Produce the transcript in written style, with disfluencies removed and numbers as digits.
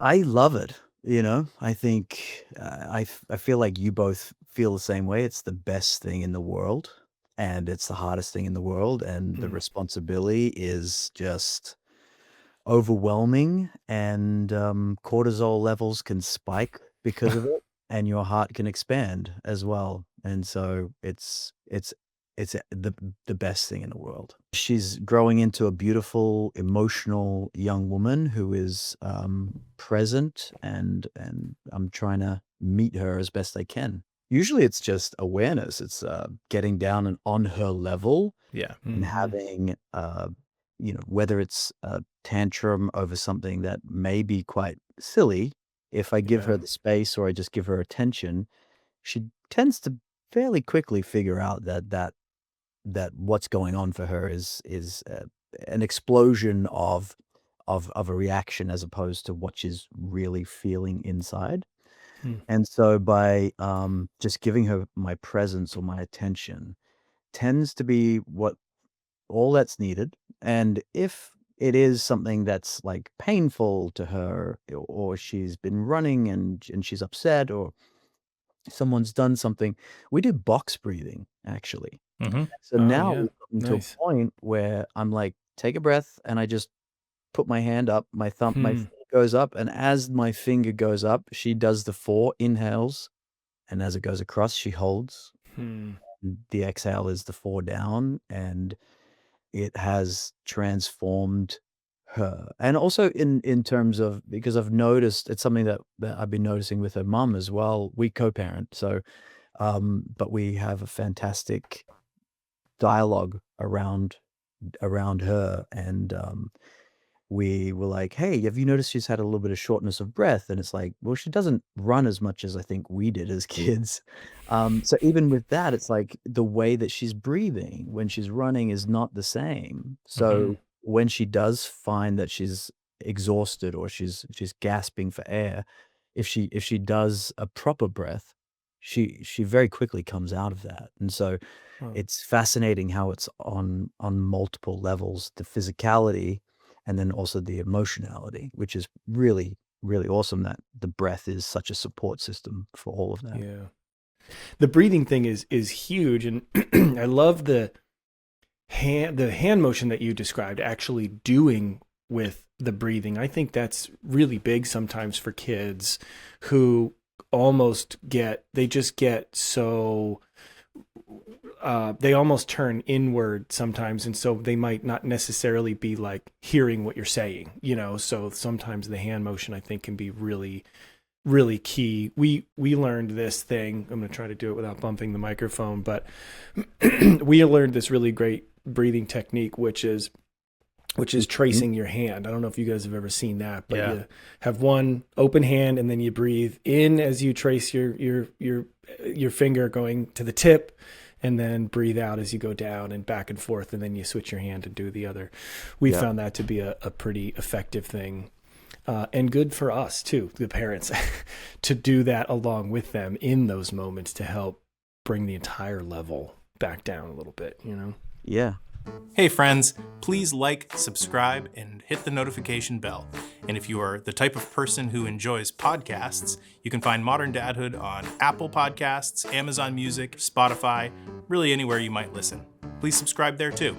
I love it. I think I feel like you both feel the same way. It's the best thing in the world, and it's the hardest thing in the world, and the Mm. responsibility is just overwhelming, and cortisol levels can spike because of it, and your heart can expand as well. And so it's the best thing in the world. She's growing into a beautiful, emotional young woman who is present, and I'm trying to meet her as best I can. Usually, it's just awareness. It's getting down and on her level Yeah. and Hmm. having, whether it's a tantrum over something that may be quite silly, if I give Yeah. her the space or I just give her attention, she tends to fairly quickly figure out that what's going on for her is an explosion of a reaction as opposed to what she's really feeling inside. Hmm. And so by just giving her my presence or my attention tends to be what all that's needed. And if it is something that's like painful to her, or she's been running and she's upset, or someone's done something, we do box breathing actually. Hmm. So Oh now yeah. we've gotten to Nice. a point where I'm like, take a breath, and I just put my hand up, my Hmm. finger goes up, and as my finger goes up, she does the 4 inhales, and as it goes across, she holds. Hmm. The exhale is the 4 down, and it has transformed her. And also in terms of, because I've noticed it's something that I've been noticing with her mum as well. We co-parent, so, but we have a fantastic dialogue around her, and, we were like, "Hey, have you noticed she's had a little bit of shortness of breath?" And it's like, well, she doesn't run as much as I think we did as kids. So even with that, it's like the way that she's breathing when she's running is not the same. Hmm. So when she does find that she's exhausted or she's gasping for air, if she does a proper breath, she very quickly comes out of that. And so Wow. it's fascinating how it's on multiple levels, the physicality and then also the emotionality, which is really, really awesome that the breath is such a support system for all of that. Yeah. The breathing thing is huge, and I love the hand motion that you described actually doing with the breathing. I think that's really big sometimes for kids who they just get so they almost turn inward sometimes, and so they might not necessarily be like hearing what you're saying, so sometimes the hand motion I think can be really really key. We learned this thing. I'm going to try to do it without bumping the microphone, but we learned this really great breathing technique, which is Mhm. tracing your hand. I don't know if you guys have ever seen that, but Yeah. you have one open hand and then you breathe in as you trace your finger going to the tip, and then breathe out as you go down and back and forth, and then you switch your hand and do the other. We Yeah. found that to be a pretty effective thing. And good for us too, the parents, to do that along with them in those moments to help bring the entire level back down a little bit. Yeah. Hey friends, please like, subscribe, and hit the notification bell. And if you are the type of person who enjoys podcasts, you can find Modern Dadhood on Apple Podcasts, Amazon Music, Spotify, really anywhere you might listen. Please subscribe there too.